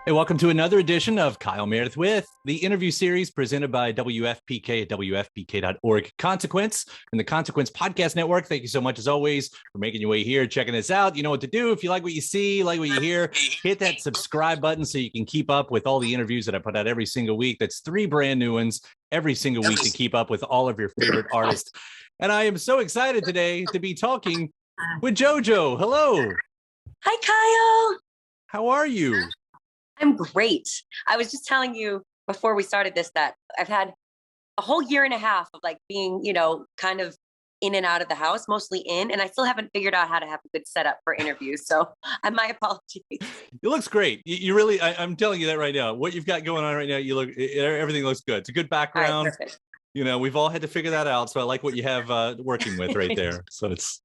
Hey, welcome to another edition of Kyle Meredith with the interview series presented by WFPK at WFPK.org. Consequence and the Consequence Podcast Network. Thank you so much, as always, for making your way here, checking this out. You know what to do. If you like what you see, like what you hear, hit that subscribe button so you can keep up with all the interviews that I put out every single week. That's 3 brand new ones every single week to keep up with all of your favorite artists. And I am so excited today to be talking with JoJo. Hello. Hi, Kyle. How are you? I'm great. I was just telling you before we started this that I've had a whole year and a half of like being, kind of in and out of the house, mostly in, and I still haven't figured out how to have a good setup for interviews. So my apologies. It looks great. You really, I'm telling you that right now. What you've got going on right now, everything looks good. It's a good background. All right, We've all had to figure that out. So I like what you have working with right there. So it's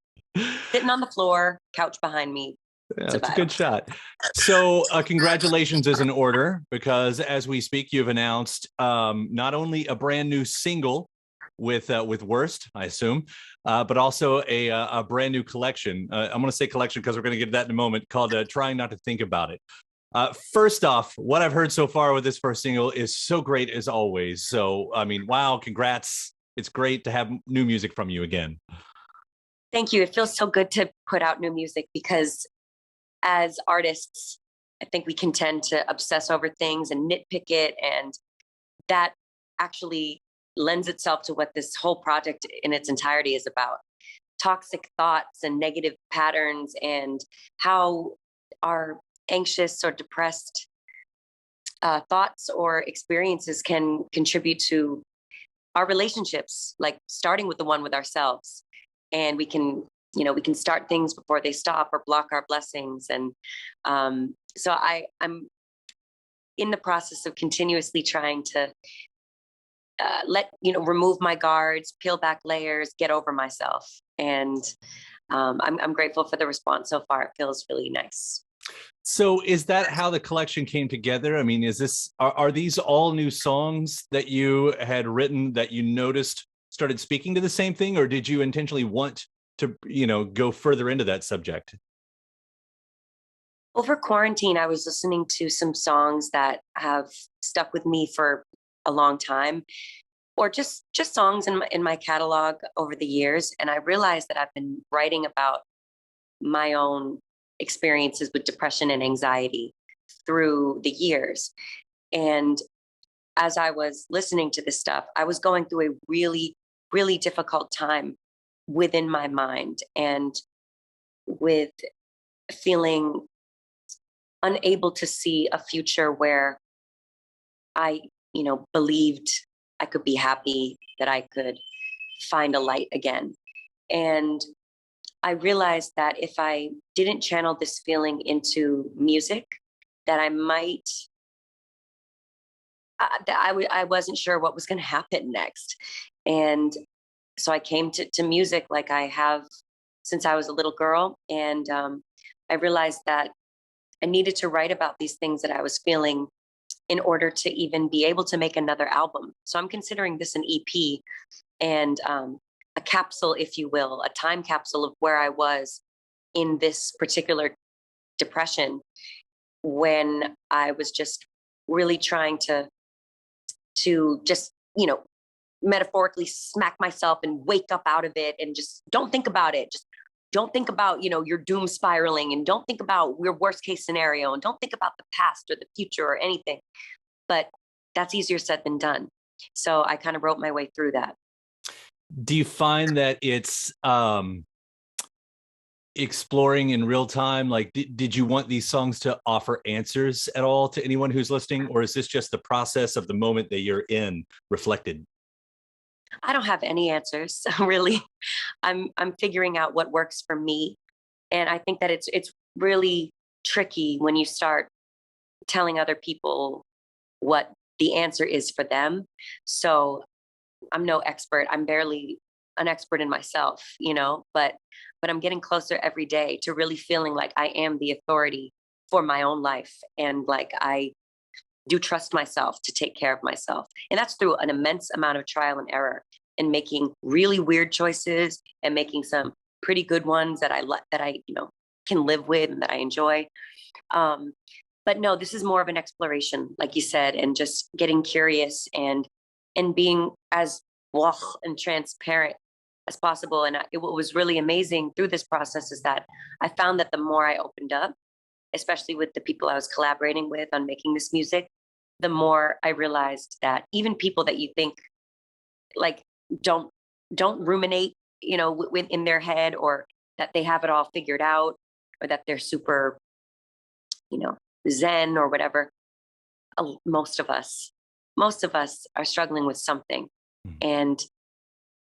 sitting on the floor, couch behind me. Yeah, it's a good shot. So congratulations is in order, because as we speak, you've announced not only a brand new single with Worst, I assume, but also a brand new collection. I'm going to say collection because we're going to get to that in a moment, called Trying Not to Think About It. First off, what I've heard so far with this first single is so great as always. So, I mean, wow, congrats. It's great to have new music from you again. Thank you. It feels so good to put out new music because as artists, I think we can tend to obsess over things and nitpick it. And that actually lends itself to what this whole project in its entirety is about. Toxic thoughts and negative patterns, and how our anxious or depressed thoughts or experiences can contribute to our relationships, like starting with the one with ourselves. And we can start things before they stop or block our blessings. And so I'm in the process of continuously trying to remove my guards, peel back layers, get over myself. And I'm grateful for the response so far. It feels really nice. So is that how the collection came together? I mean, are these all new songs that you had written that you noticed started speaking to the same thing, or did you intentionally want to, go further into that subject? Over quarantine, I was listening to some songs that have stuck with me for a long time, or just songs in my catalog over the years. And I realized that I've been writing about my own experiences with depression and anxiety through the years. And as I was listening to this stuff, I was going through a really, really difficult time within my mind, and with feeling unable to see a future where I, believed I could be happy, that I could find a light again. And I realized that if I didn't channel this feeling into music, that I might, I wasn't sure what was going to happen next. And so I came to music like I have since I was a little girl. And I realized that I needed to write about these things that I was feeling in order to even be able to make another album. So I'm considering this an EP and a capsule, if you will, a time capsule of where I was in this particular depression, when I was just really trying to just, metaphorically smack myself and wake up out of it, and just don't think about it. Just don't think about, your doom spiraling, and don't think about your worst case scenario, and don't think about the past or the future or anything. But that's easier said than done. So I kind of wrote my way through that. Do you find that it's exploring in real time? Like, did you want these songs to offer answers at all to anyone who's listening, or is this just the process of the moment that you're in reflected? I don't have any answers, really. I'm figuring out what works for me. And I think that it's really tricky when you start telling other people what the answer is for them. So I'm no expert. I'm barely an expert in myself, but I'm getting closer every day to really feeling like I am the authority for my own life. And like I do trust myself to take care of myself. And that's through an immense amount of trial and error, and making really weird choices and making some pretty good ones that I can live with and that I enjoy. But but no, this is more of an exploration, like you said, and just getting curious and being as and transparent as possible. And what was really amazing through this process is that I found that the more I opened up, especially with the people I was collaborating with on making this music, the more I realized that even people that you think like don't ruminate, in their head, or that they have it all figured out, or that they're super, zen or whatever. Most of us are struggling with something. And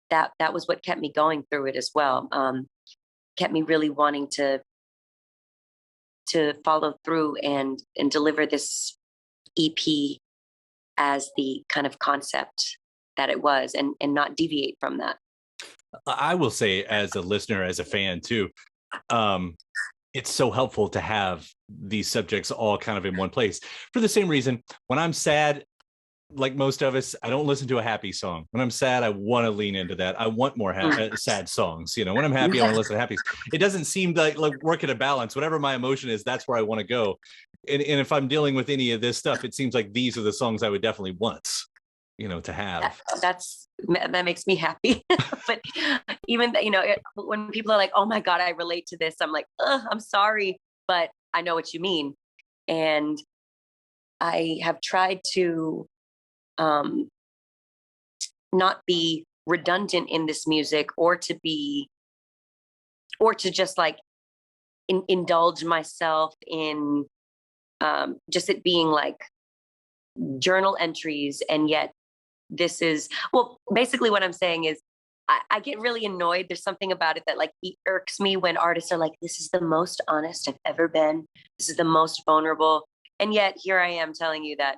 that was what kept me going through it as well. Kept me really wanting to follow through and deliver this EP as the kind of concept that it was, and not deviate from that. I will say, as a listener, as a fan too, it's so helpful to have these subjects all kind of in one place. For the same reason, when I'm sad, like most of us, I don't listen to a happy song. When I'm sad, I want to lean into that. I want more sad songs. When I'm happy, I want to listen to happy. It doesn't seem like work at a balance. Whatever my emotion is, that's where I want to go. And if I'm dealing with any of this stuff, it seems like these are the songs I would definitely want, to have. That makes me happy. But even, when people are like, oh my God, I relate to this, I'm like, I'm sorry, but I know what you mean. And I have tried to not be redundant in this music, or to just like indulge myself in just it being like journal entries. And yet this is, well, basically what I'm saying is I get really annoyed. There's something about it that like irks me when artists are like, this is the most honest I've ever been. This is the most vulnerable. And yet here I am telling you that,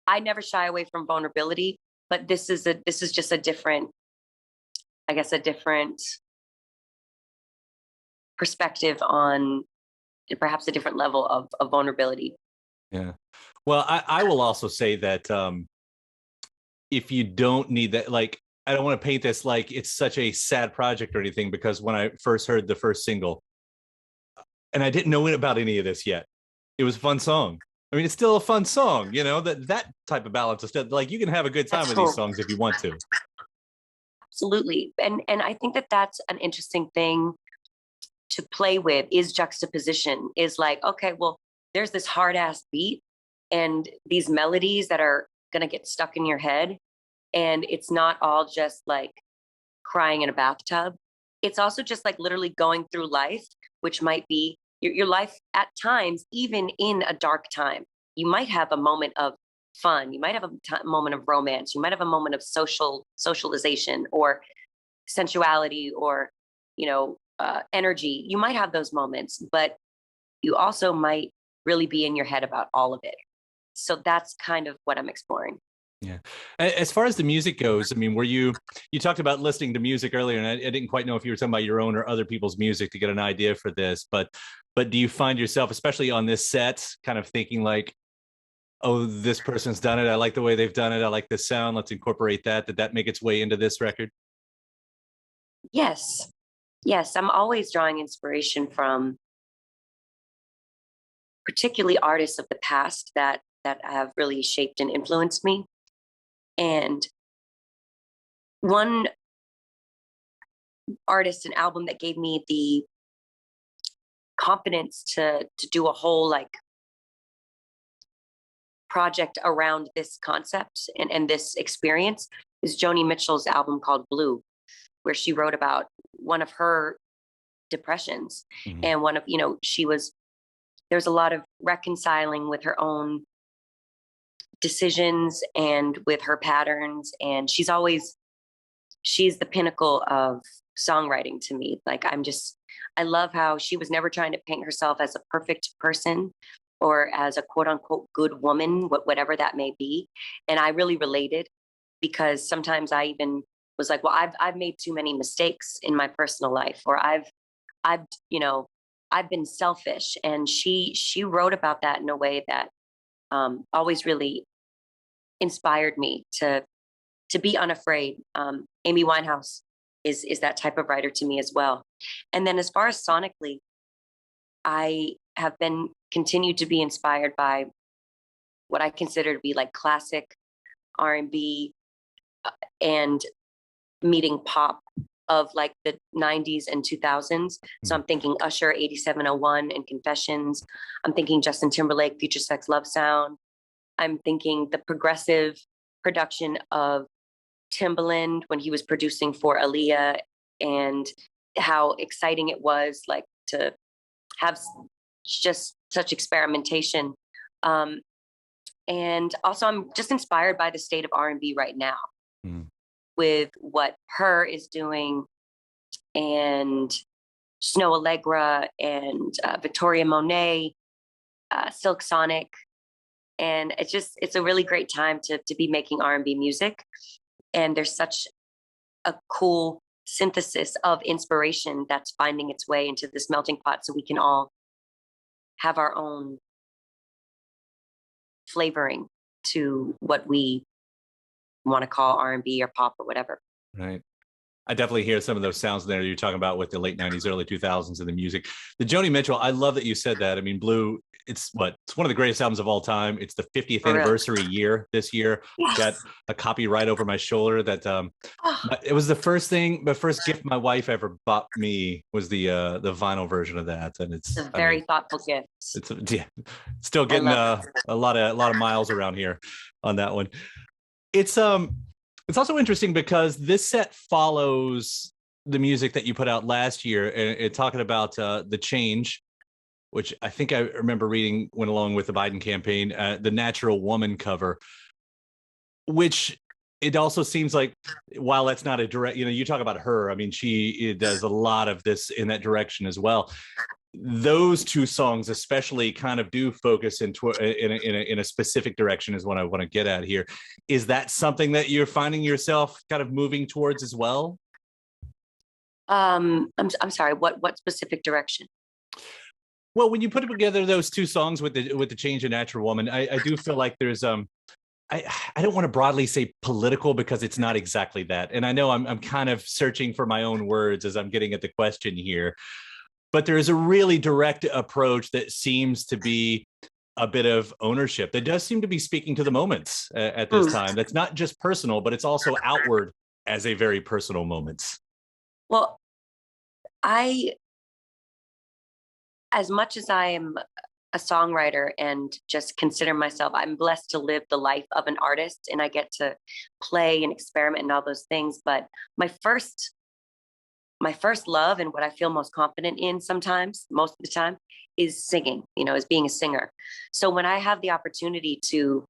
I never shy away from vulnerability, but this is just a different perspective on perhaps a different level of vulnerability. Yeah. Well, I will also say that if you don't need that, like, I don't want to paint this like it's such a sad project or anything, because when I first heard the first single, and I didn't know about any of this yet, it was a fun song. I mean, it's still a fun song, that type of balance is still, like, you can have a good time with these songs if you want to. Absolutely. And I think that that's an interesting thing to play with, is juxtaposition, is like, okay, well, there's this hard ass beat and these melodies that are going to get stuck in your head. And it's not all just like crying in a bathtub. It's also just like literally going through life, which might be your life at times, even in a dark time. You might have a moment of fun. You might have a moment of romance. You might have a moment of socialization or sensuality or, energy. You might have those moments, but you also might really be in your head about all of it. So that's kind of what I'm exploring. Yeah. As far as the music goes, I mean, you talked about listening to music earlier, and I didn't quite know if you were talking about your own or other people's music to get an idea for this, but do you find yourself, especially on this set, kind of thinking like, oh, this person's done it, I like the way they've done it, I like this sound, let's incorporate that? Did that make its way into this record? Yes. I'm always drawing inspiration from particularly artists of the past that have really shaped and influenced me. And one artist and album that gave me the confidence to do a whole like project around this concept and this experience is Joni Mitchell's album called Blue, where she wrote about one of her depressions. Mm-hmm. And one of, there's a lot of reconciling with her own decisions and with her patterns. And she's the pinnacle of songwriting to me. Like, I love how she was never trying to paint herself as a perfect person or as a quote unquote good woman, whatever that may be. And I really related, because sometimes I even was like, well, I've made too many mistakes in my personal life, or I've been selfish. And she wrote about that in a way that always really inspired me to be unafraid. Amy Winehouse is that type of writer to me as well. And then as far as sonically, I have been continued to be inspired by what I consider to be like classic R&B and meeting pop of like the 90s and 2000s. So I'm thinking Usher, 8701 and Confessions. I'm thinking Justin Timberlake, Future Sex Love Sound. I'm thinking the progressive production of Timbaland when he was producing for Aaliyah, and how exciting it was like to have just such experimentation. And also I'm just inspired by the state of R&B right now with what H.E.R is doing, and Snow Allegra, and Victoria Monet, Silk Sonic. And it's a really great time to be making R&B music. And there's such a cool synthesis of inspiration that's finding its way into this melting pot, so we can all have our own flavoring to what we want to call R&B or pop or whatever. Right. I definitely hear some of those sounds there you're talking about with the late 90s, early 2000s and the music. The Joni Mitchell, I love that you said that. I mean, Blue, it's one of the greatest albums of all time. It's the 50th anniversary year this year. Yes. Got a copy right over my shoulder that it was the first gift my wife ever bought me was the vinyl version of that. And it's a very thoughtful gift. It's still getting a lot of miles around here on that one. It's also interesting because this set follows the music that you put out last year, and talking about The Change, which I think I remember reading went along with the Biden campaign, the Natural Woman cover, which it also seems like, while that's not a direct, you talk about H.E.R, I mean, she does a lot of this in that direction as well. Those two songs especially kind of do focus in a specific direction is what I want to get at here. Is that something that you're finding yourself kind of moving towards as well? I'm sorry, what specific direction? Well, when you put together those two songs with the Change and Natural Woman, I do feel like there's I don't want to broadly say political, because it's not exactly that. And I know I'm kind of searching for my own words as I'm getting at the question here. But there is a really direct approach that seems to be a bit of ownership. That does seem to be speaking to the moments at this time. That's not just personal, but it's also outward as a very personal moment. Well, as much as I am a songwriter and just consider myself, I'm blessed to live the life of an artist, and I get to play and experiment and all those things. But my first love, and what I feel most confident in sometimes, most of the time, is singing, is being a singer. So when I have the opportunity to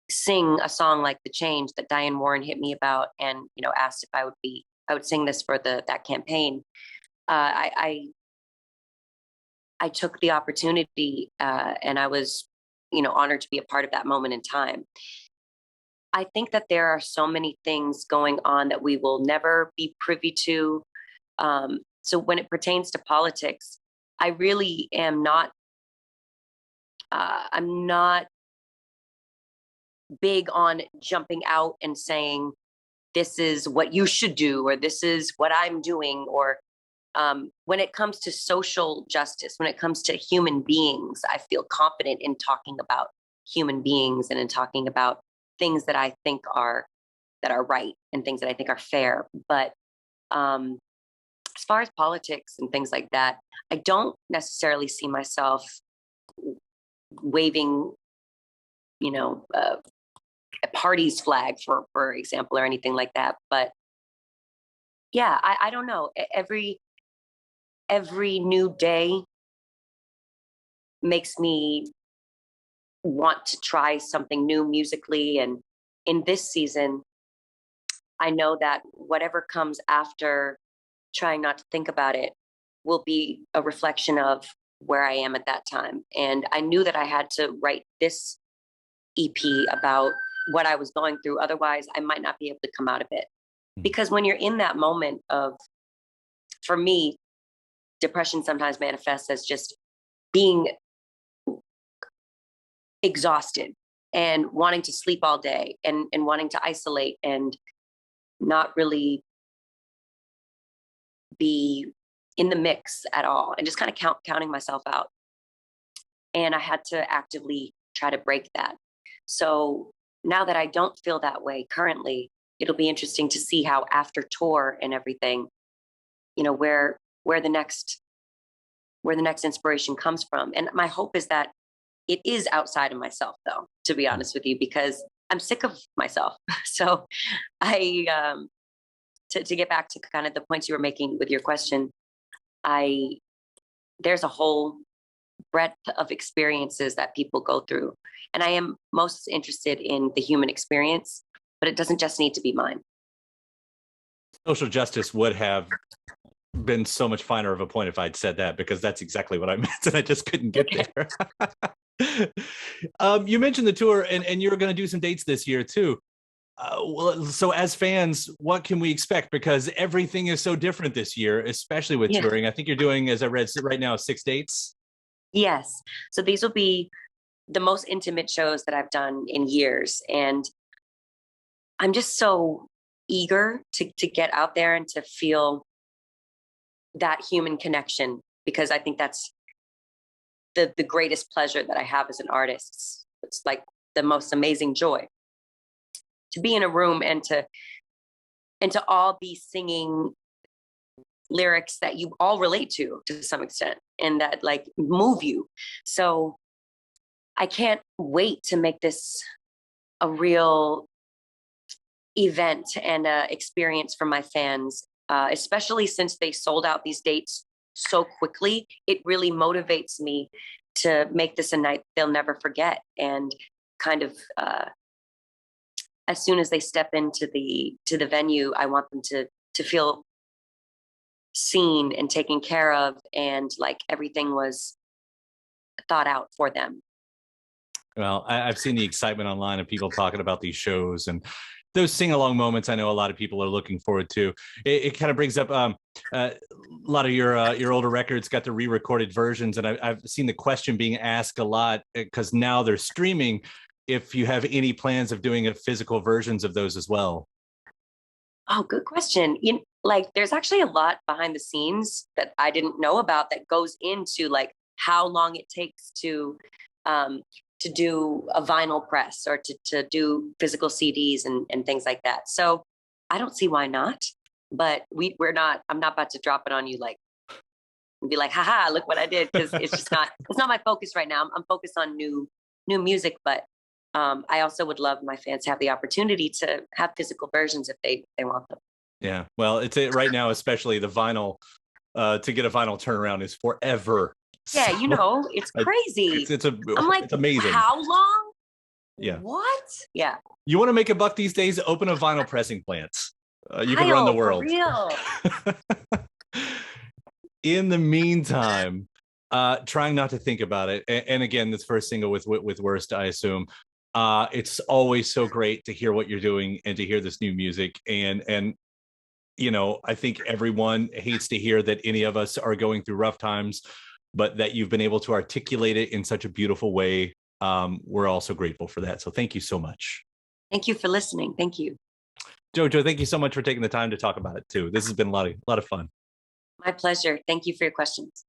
sing a song like The Change that Diane Warren hit me about, and, asked if I would sing this for that campaign, I took the opportunity, and I was, honored to be a part of that moment in time. I think that there are so many things going on that we will never be privy to. So when it pertains to politics, I really am not, I'm not big on jumping out and saying, this is what you should do, or this is what I'm doing. Or when it comes to social justice, when it comes to human beings, I feel confident in talking about human beings and in talking about things that I think are right and things that I think are fair. But as far as politics and things like that, I don't necessarily see myself waving, a party's flag, for example, or anything like that. But yeah, I don't know. Every new day makes me want to try something new musically. And in this season, I know that whatever comes after Trying Not to Think About It will be a reflection of where I am at that time. And I knew that I had to write this EP about what I was going through. Otherwise, I might not be able to come out of it. Because when you're in that moment of, for me, depression sometimes manifests as just being exhausted and wanting to sleep all day and wanting to isolate and not really be in the mix at all, and just kind of counting myself out. And I had to actively try to break that. So now that I don't feel that way currently, it'll be interesting to see how after tour and everything, you know, where the next inspiration comes from. And my hope is that it is outside of myself, though, to be honest with you, because I'm sick of myself. So to get back to kind of the points you were making with your question, there's a whole breadth of experiences that people go through. And I am most interested in the human experience, but it doesn't just need to be mine. Social justice would have been so much finer of a point if I'd said that, because that's exactly what I meant, and I just couldn't get there. You mentioned the tour, and you're going to do some dates this year too. So as fans, what can we expect? Because everything is so different this year, especially with touring. I think you're doing, as I read right now, 6 dates. Yes. So these will be the most intimate shows that I've done in years. And I'm just so eager to get out there and to feel that human connection, because I think that's the greatest pleasure that I have as an artist. It's like the most amazing joy to be in a room and to all be singing lyrics that you all relate to some extent, and that like move you. So I can't wait to make this a real event and a experience for my fans, especially since they sold out these dates so quickly. It really motivates me to make this a night they'll never forget. And kind of as soon as they step into the venue, I want them to feel seen and taken care of, and like everything was thought out for them. Well, I've seen the excitement online of people talking about these shows, and those sing-along moments I know a lot of people are looking forward to. It kind of brings up a lot of your older records got the re-recorded versions, and I've seen the question being asked a lot, because now they're streaming, if you have any plans of doing a physical versions of those as well. Oh, good question. Like there's actually a lot behind the scenes that I didn't know about that goes into like how long it takes to do a vinyl press, or to do physical CDs and things like that. So I don't see why not, but I'm not about to drop it on you like and be like, haha, look what I did. Cause it's not my focus right now. I'm focused on new music, but I also would love my fans to have the opportunity to have physical versions if they want them. Yeah. Well, it's right now, especially the vinyl, to get a vinyl turnaround is forever. Yeah, so, it's crazy. I'm like, it's amazing. How long? Yeah. What? Yeah. You want to make a buck these days? Open a vinyl pressing plant. You can run the world. For real. In the meantime, trying not to think about it. And again, this first single with Worst, I assume. It's always so great to hear what you're doing and to hear this new music. And you know, I think everyone hates to hear that any of us are going through rough times, but that you've been able to articulate it in such a beautiful way. We're also grateful for that. So thank you so much. Thank you for listening. Thank you. JoJo, thank you so much for taking the time to talk about it too. This has been a lot of fun. My pleasure. Thank you for your questions.